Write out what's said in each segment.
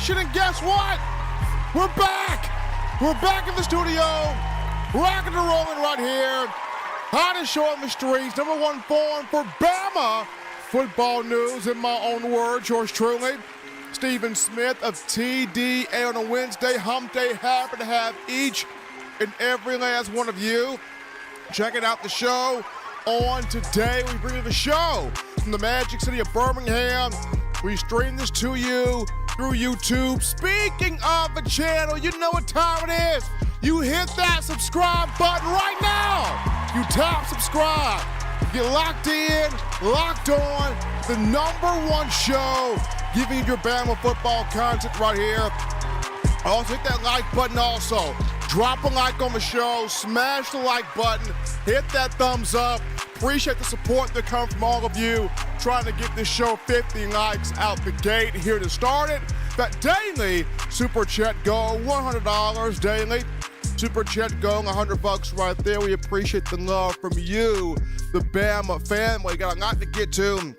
Nation, and guess what? We're back! We're back in the studio, rocking and rolling right here. Hottest show on the streets, number one form for Bama football news. In my own words, yours truly, Stephen Smith of TDA on a Wednesday hump day. Happy to have each and every last one of you checking out the show. On today, we bring you the show from the Magic City of Birmingham. We stream this to you through YouTube. Speaking of the channel, you know what time it is. You hit that subscribe button right now. You tap subscribe. Get locked in, locked on, the number one show giving you your Bama football content right here. Also, hit that like button also. Drop a like on the show, smash the like button, hit that thumbs up. Appreciate the support that comes from all of you trying to get this show 50 likes out the gate here to start it. That daily Super Chat goal, $100 daily. Super Chat goal, $100 right there. We appreciate the love from you, the Bama family. Got a lot to get to.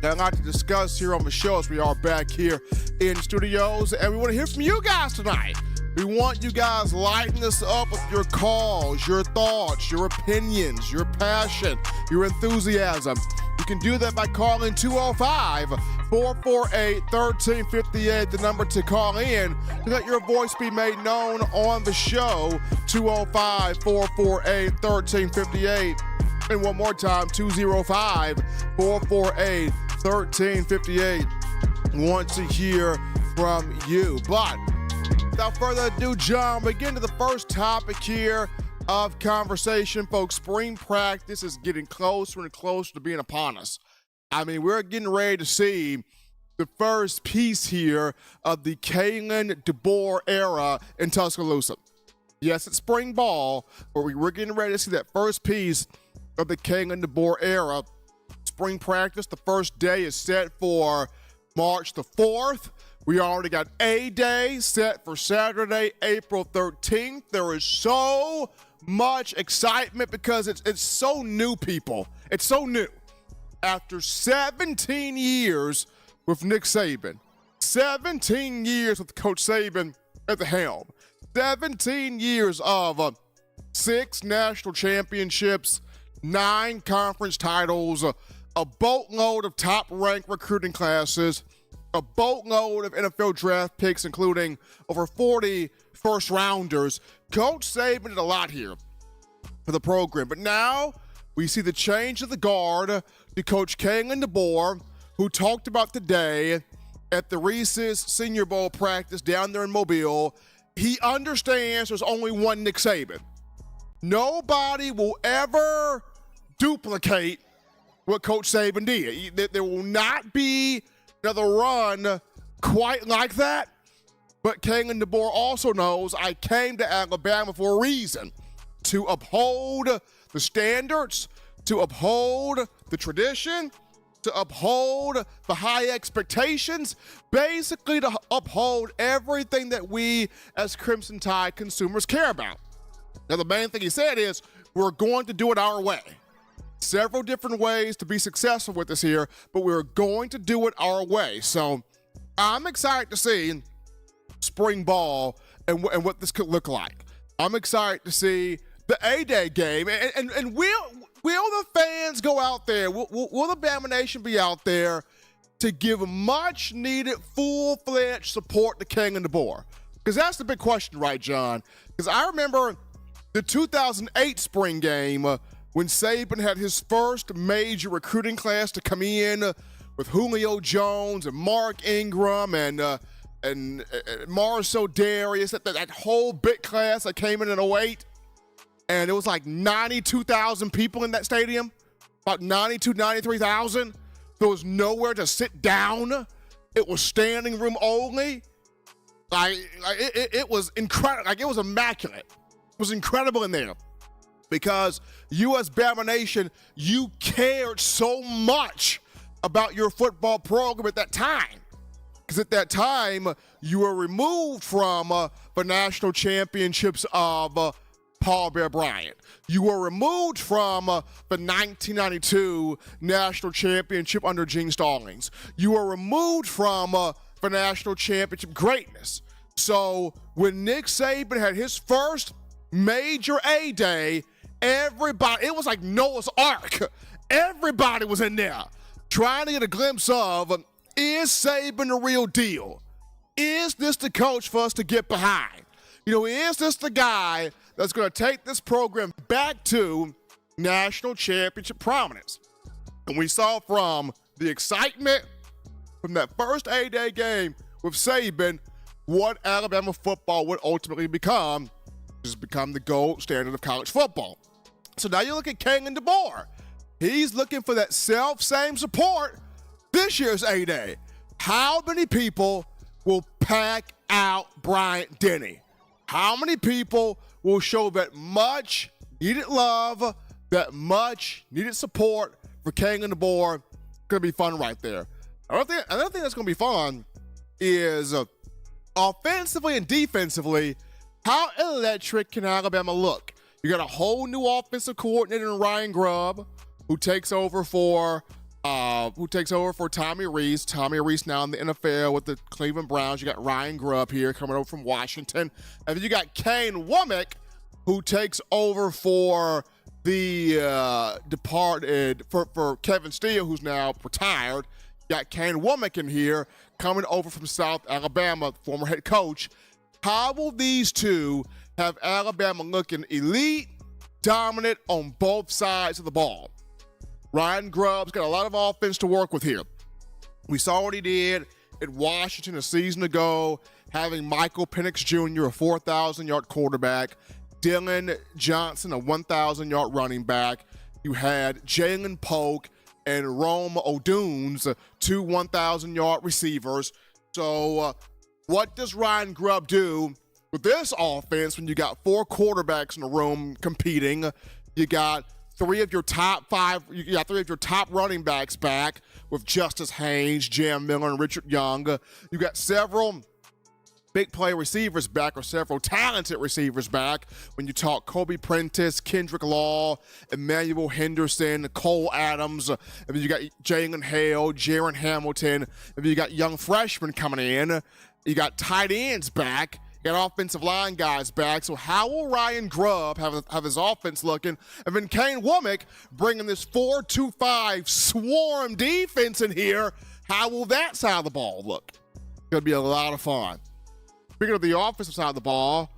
Got a lot to discuss here on the show as we are back here in studios. And we want to hear from you guys tonight. We want you guys lighting us up with your calls, your thoughts, your opinions, your passion, your enthusiasm. You can do that by calling 205-448-1358, the number to call in to let your voice be made known on the show, 205-448-1358. And one more time, 205-448-1358. Want to hear from you. But without further ado, John, begin to the first topic here of conversation. Folks, spring practice is getting closer and closer to being upon us. I mean, we're getting ready to see the first piece here of the Kalen DeBoer era in Tuscaloosa. Yes, it's spring ball, but we're getting ready to see that first piece of the Kalen DeBoer era. Spring practice, the first day is set for March the 4th. We already got a day set for Saturday, April 13th. There is so much excitement because it's so new, people. It's so new. After 17 years with Nick Saban, 17 years with Coach Saban at the helm, 17 years of 6 national championships, 9 conference titles, a boatload of top-ranked recruiting classes, a boatload of NFL draft picks, including over 40 first-rounders. Coach Saban did a lot here for the program. But now we see the change of the guard to Coach Kalen DeBoer, who talked about today at the Reese's Senior Bowl practice down there in Mobile. He understands there's only one Nick Saban. Nobody will ever duplicate what Coach Saban did. There will not be another run quite like that. But Kalen DeBoer also knows I came to Alabama for a reason, to uphold the standards, to uphold the tradition, to uphold the high expectations, basically to uphold everything that we as Crimson Tide consumers care about. Now, the main thing he said is we're going to do it our way. Several different ways to be successful with this here, but we're going to do it our way. So I'm excited to see spring ball and what this could look like. I'm excited to see the A-Day game. And will the fans go out there? Will the Bama Nation be out there to give much needed full-fledged support to Kalen DeBoer? Because that's the big question, right, John? Because I remember the 2008 spring game when Saban had his first major recruiting class to come in with Julio Jones and Mark Ingram and Marcel Darius, that whole big class that came in 08. And it was like 92,000 people in that stadium, about 93,000. There was nowhere to sit down. It was standing room only. It was incredible. Like, it was immaculate. It was incredible in there. Because you as Bama Nation, you cared so much about your football program at that time. Because at that time, you were removed from the national championships of Paul Bear Bryant. You were removed from the 1992 national championship under Gene Stallings. You were removed from for national championship greatness. So when Nick Saban had his first major A-Day, everybody, it was like Noah's Ark. Everybody was in there trying to get a glimpse of, is Saban the real deal? Is this the coach for us to get behind? Is this the guy that's going to take this program back to national championship prominence? And we saw from the excitement from that first A-Day game with Saban what Alabama football would ultimately become, which has become the gold standard of college football. So now you look at Kalen DeBoer. He's looking for that same support this year's A-Day. How many people will pack out Bryant-Denny? How many people will show that much needed love, that much needed support for Kalen DeBoer? Going to be fun right there. Another thing that's going to be fun is offensively and defensively, how electric can Alabama look? You got a whole new offensive coordinator in Ryan Grubb, who takes over for Tommy Rees. Tommy Rees now in the NFL with the Cleveland Browns. You got Ryan Grubb here coming over from Washington. And then you got Kane Womack, who takes over for the departed, for Kevin Steele, who's now retired. You got Kane Womack in here coming over from South Alabama, former head coach. How will these two have Alabama looking elite, dominant on both sides of the ball? Ryan Grubb's got a lot of offense to work with here. We saw what he did in Washington a season ago, having Michael Penix Jr., a 4,000-yard quarterback, Dylan Johnson, a 1,000-yard running back. You had Jalen Polk and Rome Odunes, two 1,000-yard receivers. So what does Ryan Grubb do with this offense when you got four quarterbacks in the room competing? You got three of your top running backs back with Justice Haynes, Jam Miller, and Richard Young. You got several big play receivers back, or several talented receivers back when you talk Kobe Prentice, Kendrick Law, Emmanuel Henderson, Cole Adams. And then you got Jalen Hale, Jaron Hamilton. And then you got young freshmen coming in. You got tight ends back. You got offensive line guys back. So how will Ryan Grubb have his offense looking? And then Kane Womack bringing this 4-2-5 swarm defense in here. How will that side of the ball look? It's going to be a lot of fun. Speaking of the offensive side of the ball,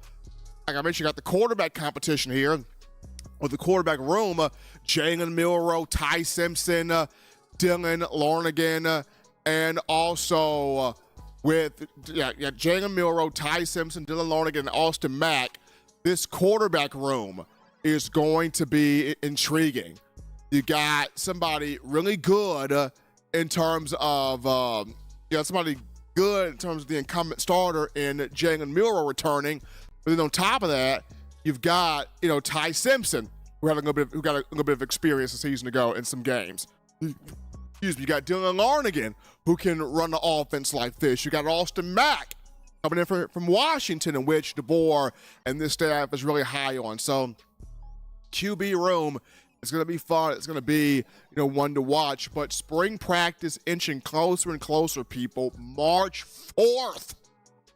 like I mentioned, you got the quarterback competition here. With the quarterback room, Jalen Milroe, Ty Simpson, Dylan Lornigan, and also with Jalen Milroe, Ty Simpson, Dylan Lornigan, and Austin Mack. This quarterback room is going to be intriguing. You got somebody really good in terms of somebody good in terms of the incumbent starter in Jalen Milroe returning. But then on top of that, you've got, Ty Simpson, who got a little bit of experience a season ago in some games. Excuse me, you got Dylan Larnigan, who can run the offense like this. You got Austin Mack coming in from Washington, in which DeBoer and this staff is really high on. So QB room, it's going to be fun. It's going to be, one to watch. But spring practice inching closer and closer, people. March 4th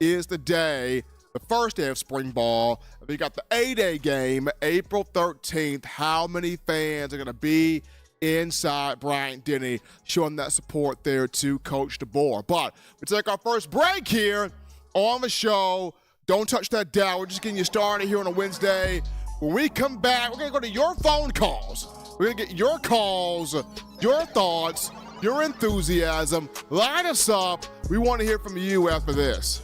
is the day, the first day of spring ball. And you got the A-Day game, April 13th. How many fans are going to be inside Bryant-Denny showing that support there to Coach DeBoer? But we take our first break here on the show. Don't touch that dial. We're just getting you started here on a Wednesday. When we come back, we're going to go to your phone calls. We're going to get your calls, your thoughts, your enthusiasm. Line us up. We want to hear from you after this.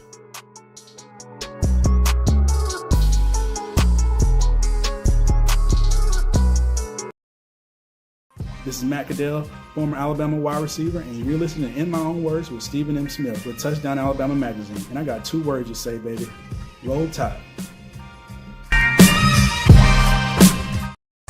This is Matt Caddell, former Alabama wide receiver, and you're listening to In My Own Words with Stephen M. Smith with Touchdown Alabama Magazine. And I got 2 words to say, baby. Roll Tide.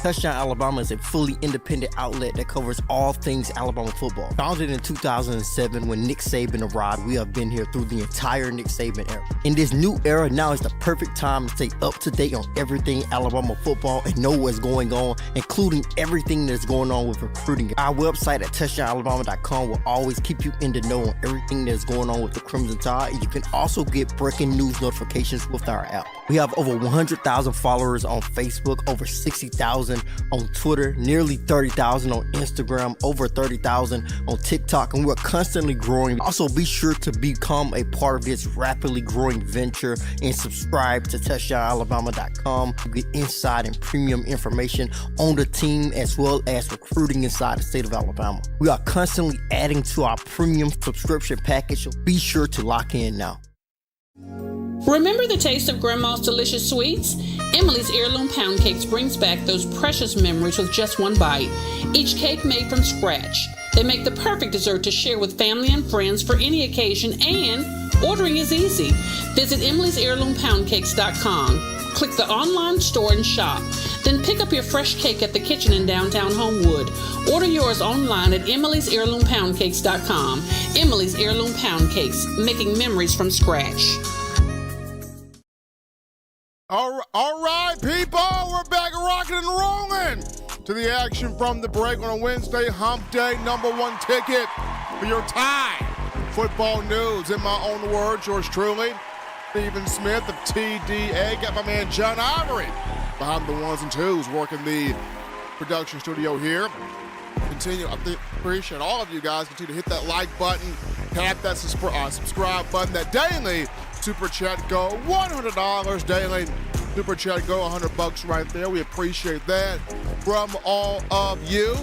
Touchdown Alabama is a fully independent outlet that covers all things Alabama football. Founded in 2007 when Nick Saban arrived, we have been here through the entire Nick Saban era. In this new era, now is the perfect time to stay up to date on everything Alabama football and know what's going on, including everything that's going on with recruiting. Our website at touchdownalabama.com will always keep you in the know on everything that's going on with the Crimson Tide, and you can also get breaking news notifications with our app. We have over 100,000 followers on Facebook, over 60,000 on Twitter, nearly 30,000 on Instagram, over 30,000 on TikTok, and we're constantly growing. Also, be sure to become a part of this rapidly growing venture and subscribe to touchdownalabama.com to get inside and premium information on the team as well as recruiting inside the state of Alabama. We are constantly adding to our premium subscription package, so be sure to lock in now. Remember the taste of Grandma's delicious sweets? Emily's Heirloom Pound Cakes brings back those precious memories with just one bite. Each cake made from scratch. They make the perfect dessert to share with family and friends for any occasion, and ordering is easy. Visit emily'sheirloompoundcakes.com. Click the online store and shop. Then pick up your fresh cake at the kitchen in downtown Homewood. Order yours online at emily'sheirloompoundcakes.com. Emily's Heirloom Pound Cakes, making memories from scratch. All right, people, we're back rocking and rolling to the action from the break on a Wednesday, hump day, #1 ticket for your Tide football news. In my own words, yours truly, Stephen Smith of TDA. Got my man John Ivory behind the ones and twos, working the production studio here. Appreciate all of you guys. Continue to hit that like button, tap that subscribe button, that daily Super Chat go, $100 daily. Super Chat go, $100 right there. We appreciate that from all of you.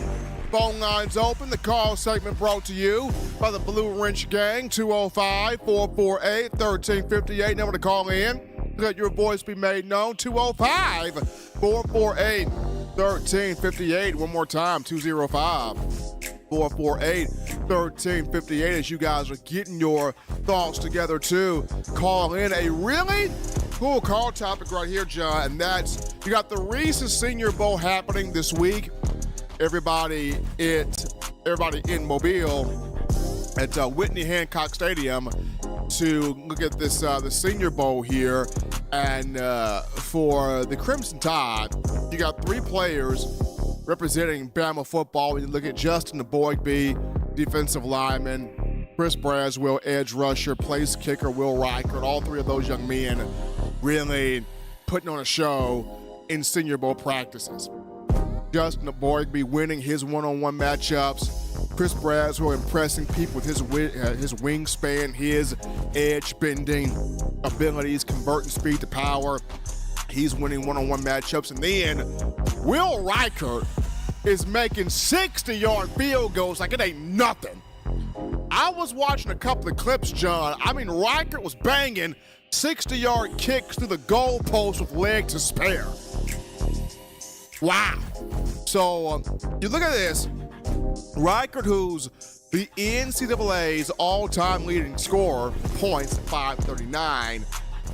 Phone lines open. The call segment brought to you by the Blue Wrench Gang, 205-448-1358. Number to call in. Let your voice be made known, 205-448-1358. One more time, 205-448-1358, as you guys are getting your thoughts together to call in. A really cool call topic right here, John, and that's, you got the Reese's Senior Bowl happening this week. Everybody in Mobile at Whitney Hancock Stadium to look at this the Senior Bowl here. And for the Crimson Tide, you got 3 players representing Bama football. When you look at Justin DeBoer, defensive lineman, Chris Braswell, edge rusher, place kicker, Will Reichert. All 3 of those young men really putting on a show in Senior Bowl practices. Justin DeBoer winning his one-on-one matchups. Chris Braswell impressing people with his wingspan, his edge-bending abilities, converting speed to power. He's winning one-on-one matchups. And then Will Reichert is making 60-yard field goals like it ain't nothing. I was watching a couple of clips, John. I mean, Reichert was banging 60-yard kicks through the goalpost with leg to spare. Wow. So you look at this. Reichert, who's the NCAA's all-time leading scorer, points at 539.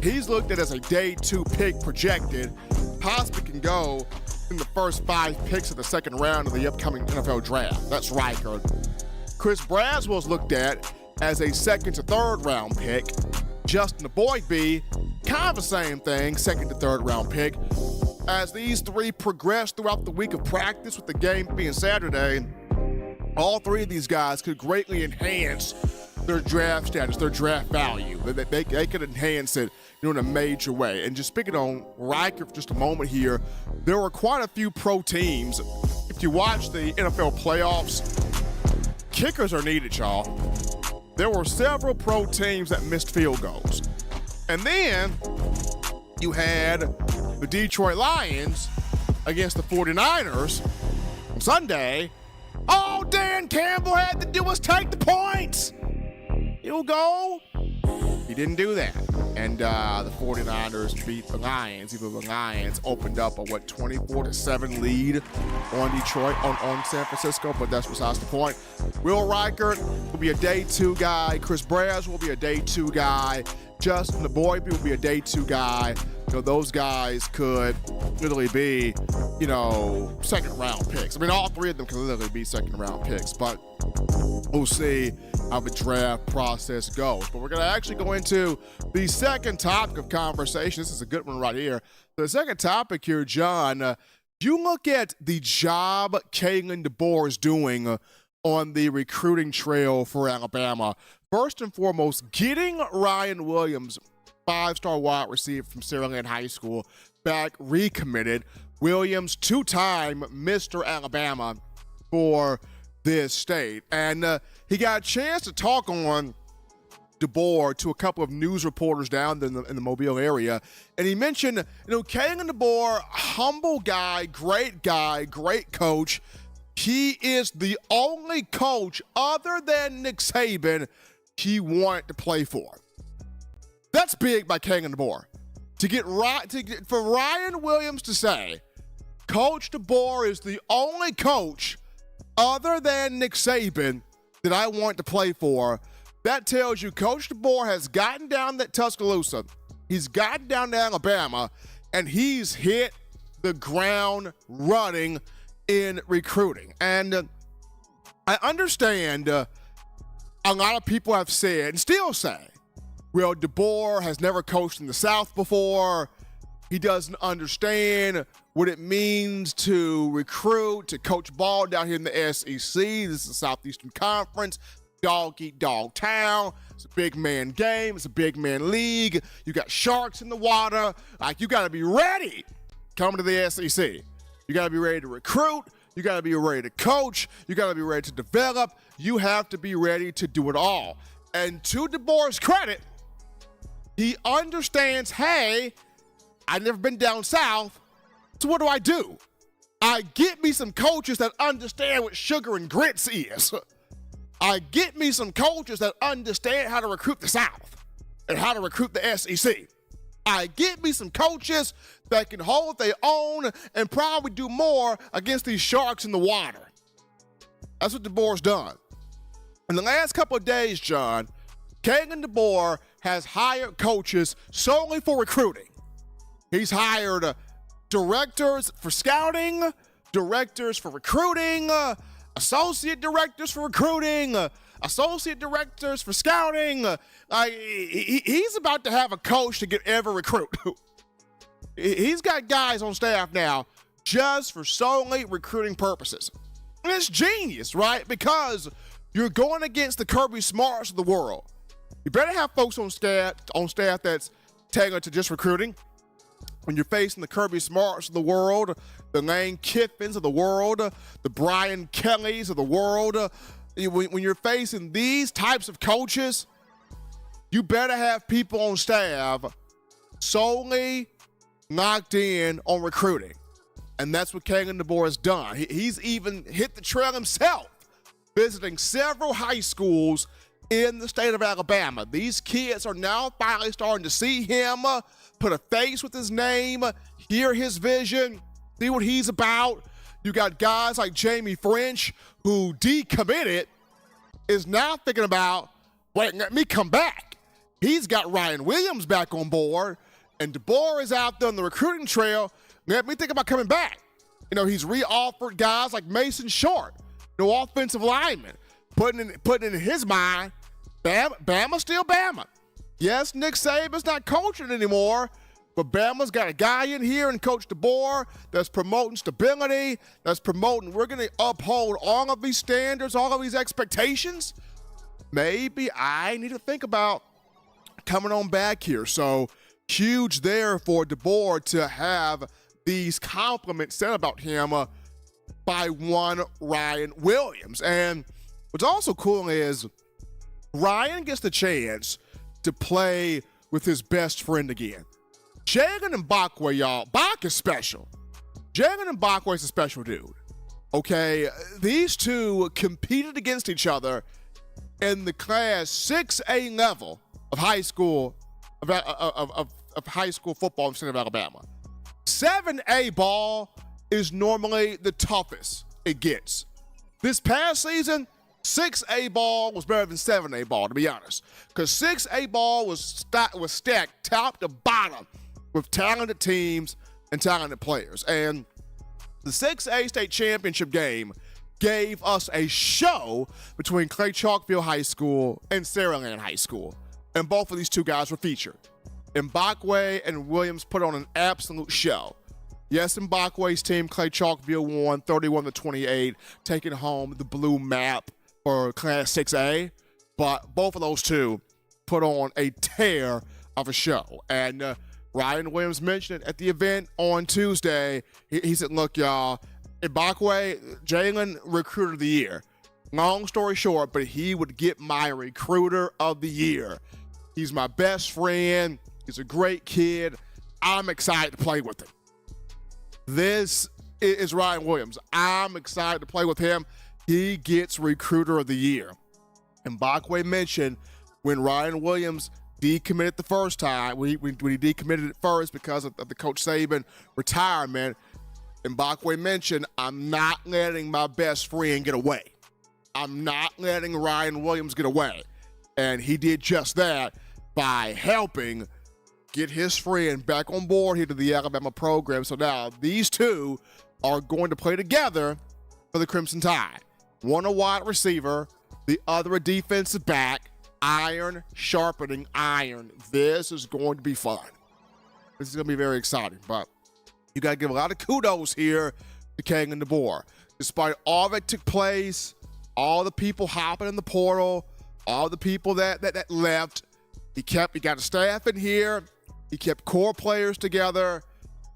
He's looked at as a day 2 pick projected. Possibly can go in the first 5 picks of the second round of the upcoming NFL draft. That's Reichert. Chris Braswell's looked at as a second to third round pick. Justin DeBoer, kind of the same thing, second to third round pick. As these 3 progress throughout the week of practice, with the game being Saturday, all 3 of these guys could greatly enhance their draft status, their draft value. They could enhance it, in a major way. And just speaking on Reichert for just a moment here, there were quite a few pro teams. If you watch the NFL playoffs, kickers are needed, y'all. There were several pro teams that missed field goals. And then you had the Detroit Lions against the 49ers on Sunday. All Dan Campbell had to do was take the points. He'll go. He didn't do that. And the 49ers beat the Lions. Even the Lions opened up a 24-7 lead on Detroit, on San Francisco, but that's besides the point. Will Reichert will be a day 2 guy. Chris Braswell will be a day 2 guy. Justin DeBoer will be a day 2 guy. Those guys could literally be, second round picks. I mean, all 3 of them can literally be second round picks, but we'll see how the draft process goes. But we're going to actually go into the second topic of conversation. This is a good one right here. The second topic here, John, you look at the job Kalen DeBoer is doing on the recruiting trail for Alabama. First and foremost, getting Ryan Williams, 5-star wide receiver from Saraland High School, back recommitted. Williams, 2-time Mr. Alabama for this state. And he got a chance to talk on DeBoer to a couple of news reporters down in the Mobile area. And he mentioned, Kalen DeBoer, humble guy, great coach. He is the only coach other than Nick Saban he wanted to play for. That's big by Kalen DeBoer. For Ryan Williams to say, Coach DeBoer is the only coach other than Nick Saban that I want to play for, that tells you Coach DeBoer has gotten down that Tuscaloosa. He's gotten down to Alabama, and he's hit the ground running in recruiting. And I understand a lot of people have said, and still say, well, DeBoer has never coached in the South before. He doesn't understand what it means to recruit, to coach ball down here in the SEC. This is the Southeastern Conference. Dog eat dog town. It's a big man game. It's a big man league. You got sharks in the water. Like, you got to be ready coming to the SEC. You got to be ready to recruit. You got to be ready to coach. You got to be ready to develop. You have to be ready to do it all. And to DeBoer's credit, he understands, hey, I've never been down south, so what do? I get me some coaches that understand what sugar and grits is. I get me some coaches that understand how to recruit the South and how to recruit the SEC. I get me some coaches that can hold their own and probably do more against these sharks in the water. That's what DeBoer's done. In the last couple of days, John, Kalen DeBoer has hired coaches solely for recruiting. He's hired directors for scouting, directors for recruiting, associate directors for recruiting, associate directors for scouting. He's about to have a coach to get every recruit. He's got guys on staff now just for solely recruiting purposes. And it's genius, right? Because you're going against the Kirby Smarts of the world. You better have folks on staff that's tailored to just recruiting. When you're facing the Kirby Smarts of the world, the Lane Kiffins of the world, the Brian Kellys of the world, when you're facing these types of coaches, you better have people on staff solely locked in on recruiting. And that's what Kalen DeBoer has done. He's even hit the trail himself, visiting several high schools in the state of Alabama. These kids are now finally starting to see him, put a face with his name, hear his vision, see what he's about. You got guys like Jamie French, who decommitted, is now thinking about, wait, let me come back. He's got Ryan Williams back on board, and DeBoer is out there on the recruiting trail. Let me think about coming back. He's re-offered guys like Mason Short, no offensive lineman, putting in his mind, Bama's still Bama. Yes, Nick Saban's not coaching anymore, but Bama's got a guy in here and Coach DeBoer that's promoting stability, that's promoting we're going to uphold all of these standards, all of these expectations. Maybe I need to think about coming on back here. So huge there for DeBoer to have these compliments said about him by one Ryan Williams. And what's also cool is Ryan gets the chance to play with his best friend again. Jagan Mbakwe, y'all. Bak is special. Jagan Mbakwe is a special dude. Okay, these two competed against each other in the Class 6A level of high school of high school football in the state of Alabama. 7A ball is normally the toughest it gets. This past season, 6A ball was better than 7A ball, to be honest. Because 6A ball was stacked top to bottom with talented teams and talented players. And the 6A state championship game gave us a show between Clay Chalkville High School and Saraland High School. And both of these two guys were featured. Mbakwe and Williams put on an absolute show. Yes, Mbakwe's team, Clay Chalkville, won 31-28, taking home the blue map for Class 6A. But both of those two put on a tear of a show. And Ryan Williams mentioned it at the event on Tuesday. He said, look, y'all, Mbakwe, Jalen, Recruiter of the Year. Long story short, but he would get my Recruiter of the Year. He's my best friend. He's a great kid. I'm excited to play with him. This is Ryan Williams. I'm excited to play with him. He gets Recruiter of the Year. And Mbakwe mentioned when Ryan Williams decommitted the first time, when he decommitted it first because of the Coach Saban retirement, Mbakwe mentioned, I'm not letting my best friend get away. I'm not letting Ryan Williams get away. And he did just that by helping get his friend back on board here to the Alabama program. So now these two are going to play together for the Crimson Tide. One a wide receiver, the other a defensive back. Iron sharpening iron. This is going to be fun. This is going to be very exciting. But you got to give a lot of kudos here to Kalen DeBoer. Despite all that took place, all the people hopping in the portal, all the people that left, he got a staff in here. He kept core players together,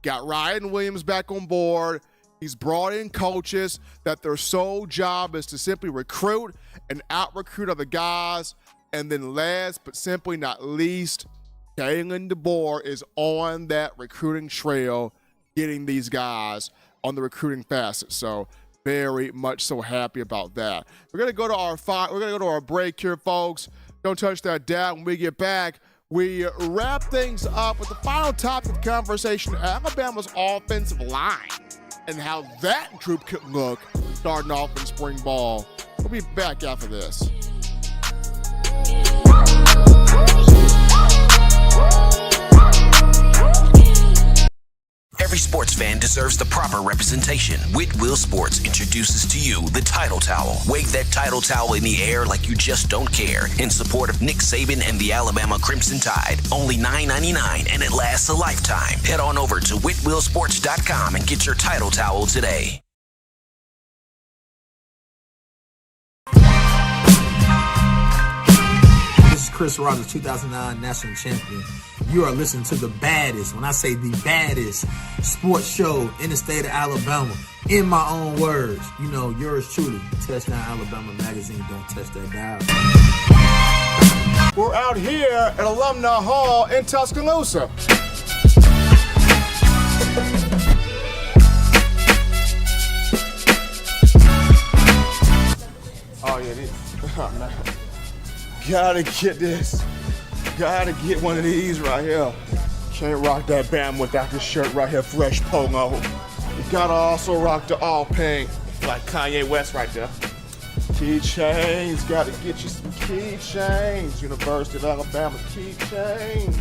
got Ryan Williams back on board. He's brought in coaches that their sole job is to simply recruit and out-recruit other guys. And then last but simply not least, Kalen DeBoer is on that recruiting trail, getting these guys on the recruiting facet. So very much so happy about that. We're gonna go to our break here, folks. Don't touch that dial. When we get back, we wrap things up with the final topic of conversation, Alabama's offensive line and how that group could look starting off in spring ball. We'll be back after this. Every sports fan deserves the proper representation. Whitwell Sports introduces to you the Title Towel. Wave that Title Towel in the air like you just don't care in support of Nick Saban and the Alabama Crimson Tide. Only $9.99 and it lasts a lifetime. Head on over to whitwellsports.com and get your Title Towel today. This is Chris Rogers, 2009 national champion. You are listening to the baddest, when I say the baddest, sports show in the state of Alabama. In my own words, you know, yours truly, Touchdown Alabama Magazine. Don't touch that dial. We're out here at Alumni Hall in Tuscaloosa. Oh yeah, this. Oh, man. Gotta get this. Gotta get one of these right here. Can't rock that Bama without this shirt right here, fresh polo. You gotta also rock the all pink, like Kanye West right there. Keychains, gotta get you some keychains. University of Alabama keychains.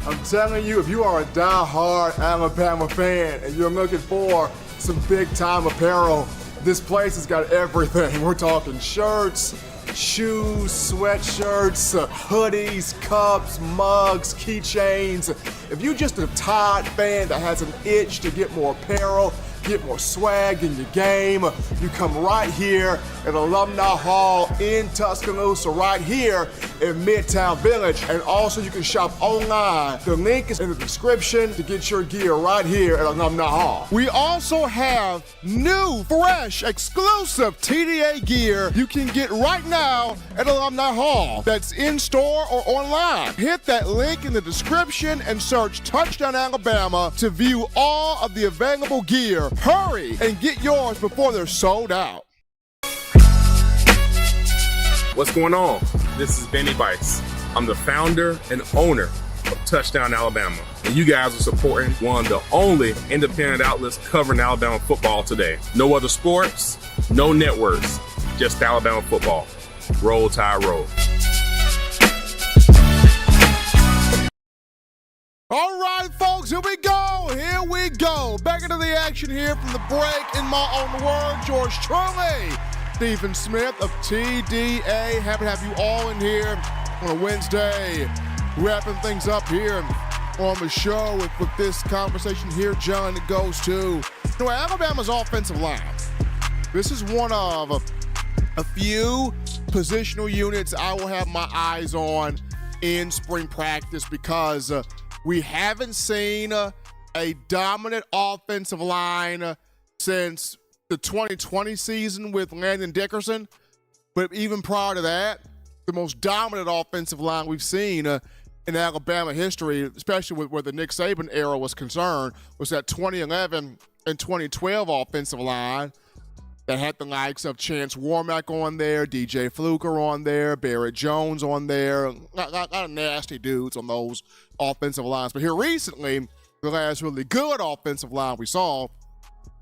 I'm telling you, if you are a die-hard Alabama fan and you're looking for some big-time apparel, this place has got everything. We're talking shirts, shoes, sweatshirts, hoodies, cups, mugs, keychains. If you're just a Tide fan that has an itch to get more apparel, get more swag in your game, you come right here at Alumni Hall in Tuscaloosa, right here in Midtown Village. And also you can shop online. The link is in the description to get your gear right here at Alumni Hall. We also have new, fresh, exclusive TDA gear you can get right now at Alumni Hall. That's in store or online. Hit that link in the description and search Touchdown Alabama to view all of the available gear. Hurry and get yours before they're sold out. What's going on? This is Benny Bites. I'm the founder and owner of Touchdown Alabama. And you guys are supporting one of the only independent outlets covering Alabama football today. No other sports, no networks, just Alabama football. Roll Tide roll. All right, folks, here we go. Here we go. Back into the action here from the break. In my own words, yours truly, Stephen Smith of TDA. Happy to have you all in here on a Wednesday. Wrapping things up here on the show with this conversation here, John, that goes to Alabama's offensive line. This is one of a few positional units I will have my eyes on in spring practice because we haven't seen a dominant offensive line since the 2020 season with Landon Dickerson. But even prior to that, the most dominant offensive line we've seen in Alabama history, especially with where the Nick Saban era was concerned, was that 2011 and 2012 offensive line that had the likes of Chance Warmack on there, DJ Fluker on there, Barrett Jones on there. A lot of nasty dudes on those offensive lines. But here recently, the last really good offensive line we saw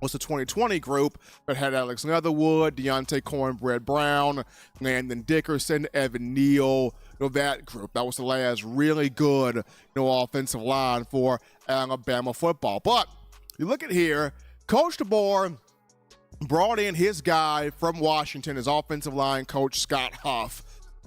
was the 2020 group that had Alex Leatherwood, Deontay Cornbread Brown, Landon Dickerson, Evan Neal. That group. That was the last really good offensive line for Alabama football. But you look at here, Coach DeBoer brought in his guy from Washington, his offensive line coach, Scott Huff.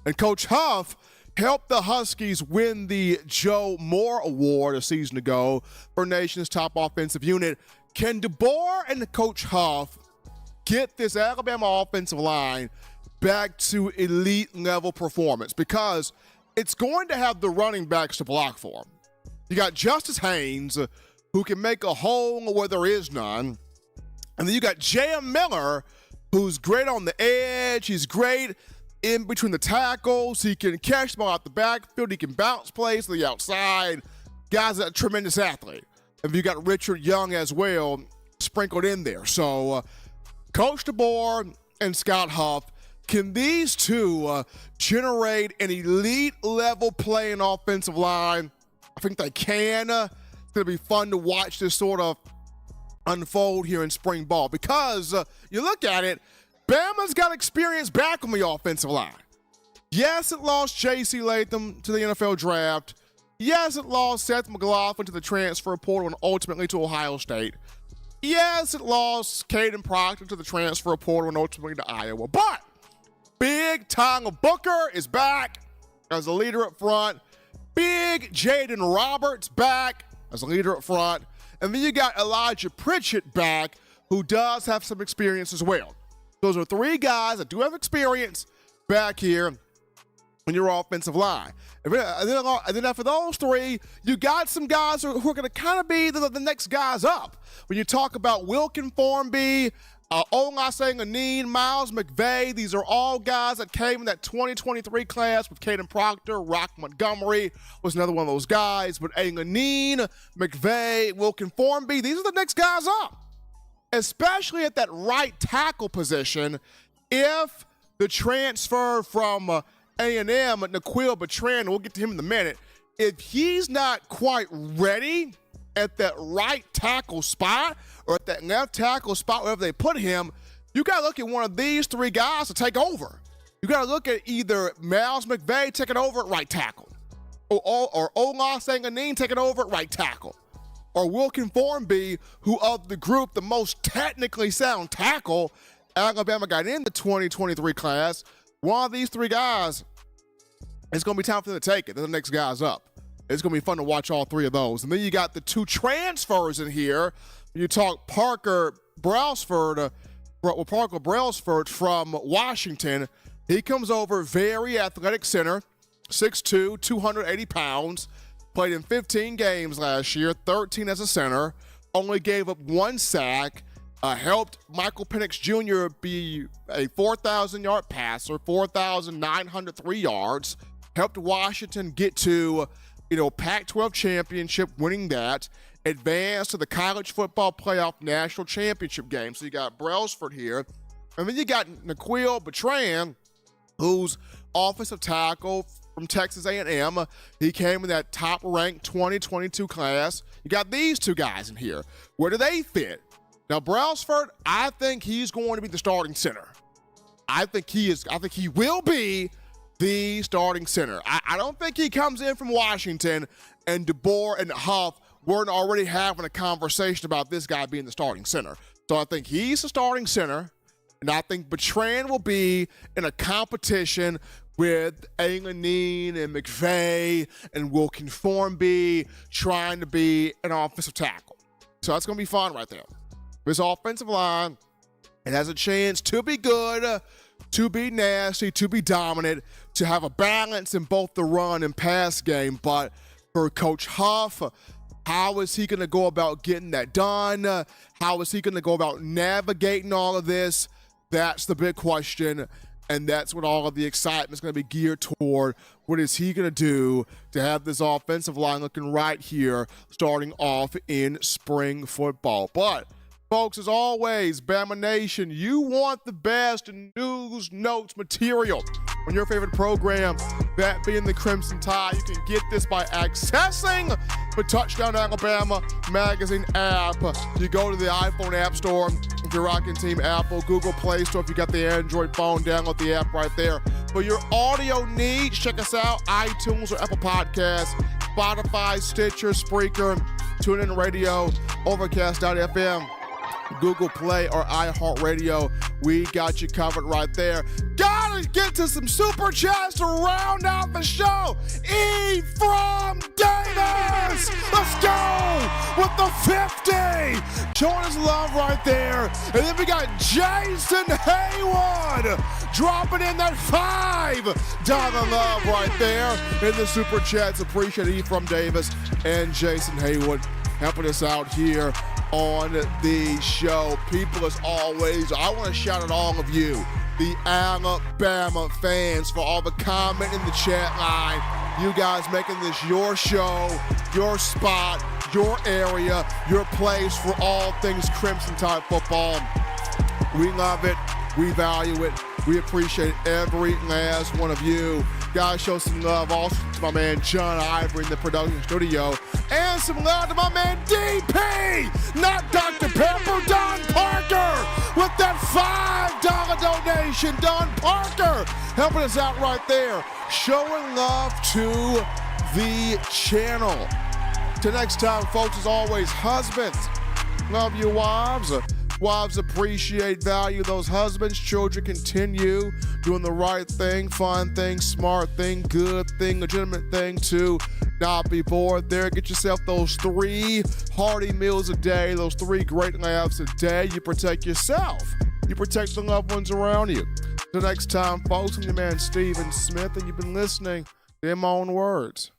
And Coach Huff helped the Huskies win the Joe Moore Award a season ago for Nation's top offensive unit. Can DeBoer and Coach Huff get this Alabama offensive line back to elite level performance? Because it's going to have the running backs to block for them. You got Justice Haynes, who can make a hole where there is none. And then you got J.M. Miller, who's great on the edge. He's great in between the tackles. He can catch the ball out the backfield. He can bounce plays to the outside. Guy's a tremendous athlete. And you got Richard Young as well sprinkled in there. So Coach DeBoer and Scott Huff, can these two generate an elite-level playing offensive line? I think they can. It's going to be fun to watch this sort of unfold here in spring ball because you look at it, Bama's got experience back on the offensive line. Yes, it lost J.C. Latham to the NFL draft. Yes, it lost Seth McLaughlin to the transfer portal and ultimately to Ohio State. Yes, it lost Caden Proctor to the transfer portal and ultimately to Iowa. But Big Tonga Booker is back as a leader up front. Big Jaden Roberts back as a leader up front. And then you got Elijah Pritchett back, who does have some experience as well. Those are three guys that do have experience back here on your offensive line. And then after those three, you got some guys who are going to kind of be the next guys up. When you talk about Wilkin Formby, Olase Aneen, Miles McVay, these are all guys that came in that 2023 class with Caden Proctor. Rock Montgomery was another one of those guys. But Aneen, McVay, Wilkin Formby, these are the next guys up. Especially at that right tackle position. If the transfer from A&M, N'Keal Bertrand, we'll get to him in a minute, if he's not quite ready at that right tackle spot or at that left tackle spot, wherever they put him, you got to look at one of these three guys to take over. You got to look at either Miles McVay taking over at right tackle or Olase Aneen taking over at right tackle or Wilkin Formby, who of the group, the most technically sound tackle Alabama got in the 2023 class. One of these three guys, it's going to be time for them to take it. They're the next guys up. It's going to be fun to watch all three of those. And then you got the two transfers in here. You talk Parker Brailsford from Washington. He comes over, very athletic center, 6'2", 280 pounds. Played in 15 games last year, 13 as a center. Only gave up one sack. Helped Michael Penix Jr. be a 4,000-yard passer, 4,903 yards. Helped Washington get to, Pac-12 championship, winning that. Advanced to the college football playoff national championship game. So you got Brailsford here. And then you got N'Keal Bertrand, who's offensive tackle from Texas A&M. He came in that top-ranked 2022 class. You got these two guys in here. Where do they fit? Now, Brailsford, I think he's going to be the starting center. I think he will be the starting center. I don't think he comes in from Washington and DeBoer and Huff weren't already having a conversation about this guy being the starting center. So I think he's the starting center, and I think Bertrand will be in a competition with Alanine and McVay and Wilkin Formby trying to be an offensive tackle. So that's going to be fun right there. This offensive line, it has a chance to be good, to be nasty, to be dominant, to have a balance in both the run and pass game. But for Coach Huff, how is he going to go about getting that done? How is he going to go about navigating all of this? That's the big question, and that's what all of the excitement is going to be geared toward. What is he going to do to have this offensive line looking right here starting off in spring football? But folks, as always, Bama Nation, you want the best news, notes, material on your favorite program, that being the Crimson Tide. You can get this by accessing the Touchdown Alabama magazine app. You go to the iPhone App Store if you're rocking Team Apple, Google Play Store if you got the Android phone, download the app right there. For your audio needs, check us out, iTunes or Apple Podcasts, Spotify, Stitcher, Spreaker, TuneIn Radio, Overcast.fm, Google Play or iHeartRadio. We got you covered right there. Gotta get to some super chats to round out the show. E from Davis. Let's go with the 50. Showing his love right there. And then we got Jason Haywood dropping in that $5 love right there in the super chats. Appreciate E from Davis and Jason Haywood helping us out here on the show. People, as always, I want to shout out all of you, the Alabama fans, for all the comment in the chat line. You guys making this your show, your spot, your area, your place for all things Crimson Tide football. We love it. We value it. We appreciate every last one of you. Guys, show some love also to my man John Ivory in the production studio. And some love to my man DP, not Dr. Pepper, Don Parker, with that $5 donation. Don Parker helping us out right there. Showing love to the channel. Till next time, folks, as always, husbands, love your wives. Wives appreciate, value those husbands. Children continue doing the right thing, fun thing, smart thing, good thing, legitimate thing to not be bored there. Get yourself those 3 hearty meals a day, those 3 great laughs a day. You protect yourself. You protect the loved ones around you. Till next time, folks, I'm your man Stephen Smith, and you've been listening to In My Own Words.